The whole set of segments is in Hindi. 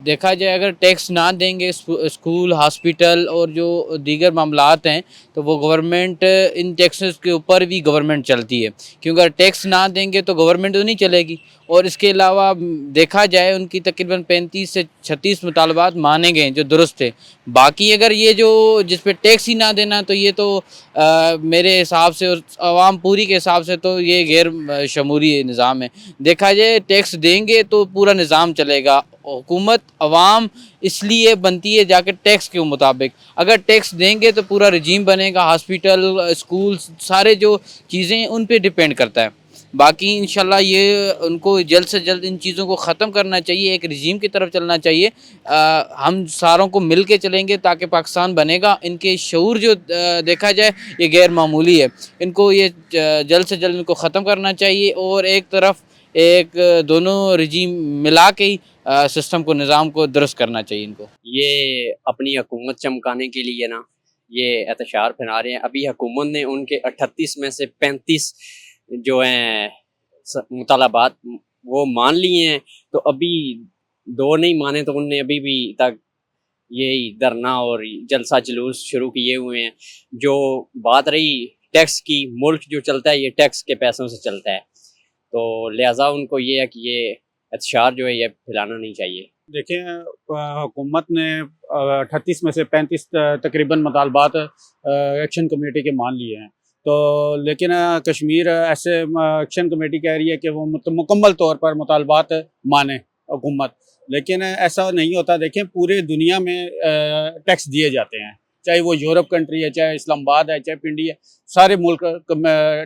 देखा जाए अगर टैक्स ना देंगे स्कूल, हॉस्पिटल और जो दीगर मामलात हैं, तो वो गवर्नमेंट इन टैक्सेस के ऊपर भी गवर्नमेंट चलती है, क्योंकि अगर टैक्स ना देंगे तो गवर्नमेंट तो नहीं चलेगी। और इसके अलावा देखा जाए उनकी तकरीबन 35 से 36 मुतालबात माने गए जो दुरुस्त थे। बाकी अगर ये जो जिस पे टैक्स ही ना देना, तो ये तो मेरे हिसाब से और आवाम पूरी के हिसाब से तो ये गैर शमूरी निज़ाम है। देखा जाए टैक्स देंगे तो पूरा निज़ाम चलेगा। हुकूमत अवाम इसलिए बनती है जाकर टैक्स के मुताबिक। अगर टैक्स देंगे तो पूरा रजीम बनेगा, हॉस्पिटल, स्कूल, सारे जो चीज़ें हैं उन पे डिपेंड करता है। बाकी इंशाल्लाह ये उनको जल्द से जल्द इन चीज़ों को ख़त्म करना चाहिए, एक रजीम की तरफ चलना चाहिए। हम सारों को मिल के चलेंगे ताकि पाकिस्तान बनेगा। इनके शऊर जो देखा जाए ये गैर मामूली है। इनको ये जल्द से जल्द इनको ख़त्म करना चाहिए और एक तरफ एक दोनों रजीम मिला के ही सिस्टम को, निज़ाम को दुरुस्त करना चाहिए इनको। ये अपनी हुकूमत चमकाने के लिए ना ये एहतशार फैला रहे हैं। अभी हुकूमत ने उनके 38 में से 35 जो हैं मुतालबात वो मान लिए हैं, तो अभी 2 नहीं माने तो उनने अभी भी तक यही धरना और जलसा जुलूस शुरू किए हुए हैं। जो बात रही टैक्स की, मुल्क जो चलता है ये टैक्स के पैसों से चलता है, तो लिहाजा उनको ये है कि ये एहतशार जो है ये फैलाना नहीं चाहिए। देखें, हुकूमत ने 38 में से 35 तकरीबन मुतालबात एक्शन कमेटी के मान लिए हैं। तो लेकिन कश्मीर ऐसे एक्शन कमेटी कह रही है कि वो मुकम्मल तौर पर मुतालबात माने हुकूमत, लेकिन ऐसा नहीं होता। देखें, पूरे दुनिया में टैक्स दिए जाते हैं, चाहे वो यूरोप कंट्री है, चाहे इस्लामाबाद है, चाहे पिंडी है, सारे मुल्क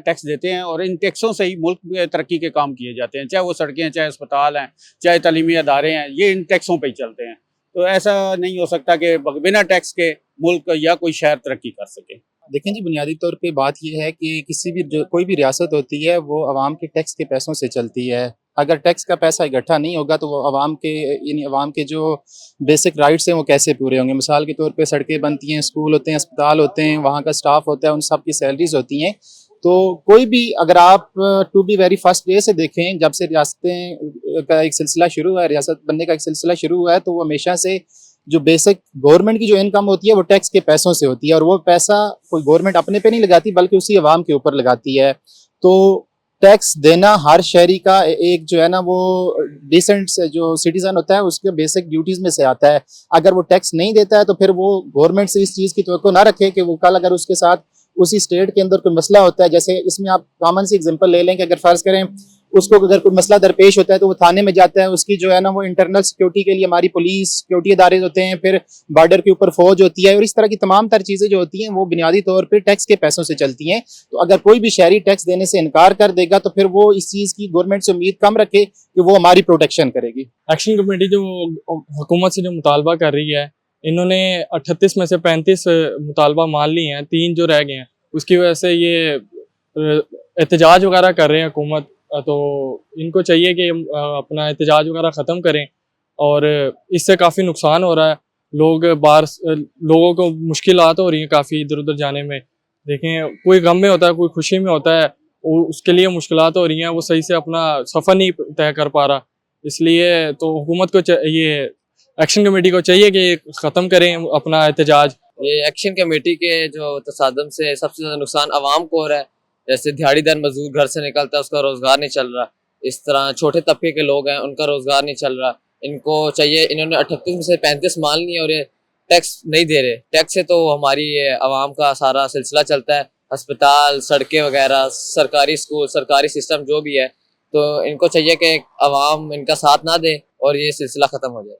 टैक्स देते हैं और इन टैक्सों से ही मुल्क में तरक्की के काम किए जाते हैं। चाहे वो सड़कें हैं, चाहे अस्पताल हैं, चाहे तालीमी अदारे हैं, ये इन टैक्सों पे ही चलते हैं। तो ऐसा नहीं हो सकता कि बिना टैक्स के मुल्क या कोई शहर तरक्की कर सके। देखें जी, बुनियादी तौर पे बात ये है कि किसी भी जो कोई भी रियासत होती है वो आवाम के टैक्स के पैसों से चलती है। अगर टैक्स का पैसा इकट्ठा नहीं होगा तो वो आवाम के जो बेसिक राइट्स हैं वो कैसे पूरे होंगे। मिसाल के तौर पे सड़कें बनती हैं, स्कूल होते हैं, अस्पताल होते हैं, वहाँ का स्टाफ होता है, उन सब की सैलरीज होती हैं। तो कोई भी, अगर आप to be very first day से देखें, जब से रियासतें का एक सिलसिला शुरू हुआ है, रियासत बनने का एक सिलसिला शुरू हुआ है, तो वो हमेशा से जो बेसिक गवर्नमेंट की जो इनकम होती है वो टैक्स के पैसों से होती है और वो पैसा कोई गवर्नमेंट अपने पे नहीं लगाती बल्कि उसी अवाम के ऊपर लगाती है। तो टैक्स देना हर शहरी का एक जो है ना वो डिसेंट जो सिटीजन होता है उसके बेसिक ड्यूटीज में से आता है। अगर वो टैक्स नहीं देता है तो फिर वो गवर्नमेंट से इस चीज़ की तवक्को ना रखे कि वो कल अगर उसके साथ उसी स्टेट के अंदर कोई मसला होता है, जैसे इसमें आप कॉमन सी एग्जांपल ले लें कि अगर फर्ज करें उसको अगर कोई मसला दरपेश होता है तो वो थाने में जाता है, उसकी जो है ना वो इंटरनल सिक्योरिटी के लिए हमारी पुलिस सिक्योरिटी इदारे होते हैं, फिर बॉर्डर के ऊपर फौज होती है और इस तरह की तमाम तर चीज़ें जो होती हैं वो बुनियादी तौर पर टैक्स के पैसों से चलती हैं। तो अगर कोई भी शहरी टैक्स देने से इनकार कर देगा तो फिर वो इस चीज़ की गवर्नमेंट से उम्मीद कम रखे कि वो हमारी प्रोटेक्शन करेगी। एक्शन कमेटी जो हुकूमत से जो मुतालबा कर रही है, इन्होंने 38 में से 35 मुतालबा मान लिए हैं, 3 जो रह गए हैं उसकी वजह से ये एहतजाज वगैरह कर रहे हैं हुकूमत। तो इनको चाहिए कि अपना एहतजाज वगैरह ख़त्म करें और इससे काफ़ी नुकसान हो रहा है। लोगों को मुश्किलात हो रही हैं काफ़ी इधर उधर जाने में। देखें, कोई गम में होता है, कोई खुशी में होता है, उसके लिए मुश्किलात हो रही हैं, वो सही से अपना सफ़र नहीं तय कर पा रहा। इसलिए तो हुकूमत को ये एक्शन कमेटी को चाहिए कि ख़त्म करें अपना एहतजाज। ये एक्शन कमेटी के जो तसादम से सबसे ज़्यादा नुकसान आवाम को हो रहा है। जैसे दिहाड़ीदार मजदूर घर से निकलता है, उसका रोज़गार नहीं चल रहा। इस तरह छोटे तबके के लोग हैं, उनका रोज़गार नहीं चल रहा। इनको चाहिए, इन्होंने 38 में से 35 मान लिए और ये टैक्स नहीं दे रहे। टैक्स से तो हमारी आवाम का सारा सिलसिला चलता है, अस्पताल, सड़कें वगैरह, सरकारी स्कूल, सरकारी सिस्टम जो भी है। तो इनको चाहिए कि आवाम इनका साथ ना दे और ये सिलसिला ख़त्म हो जाए।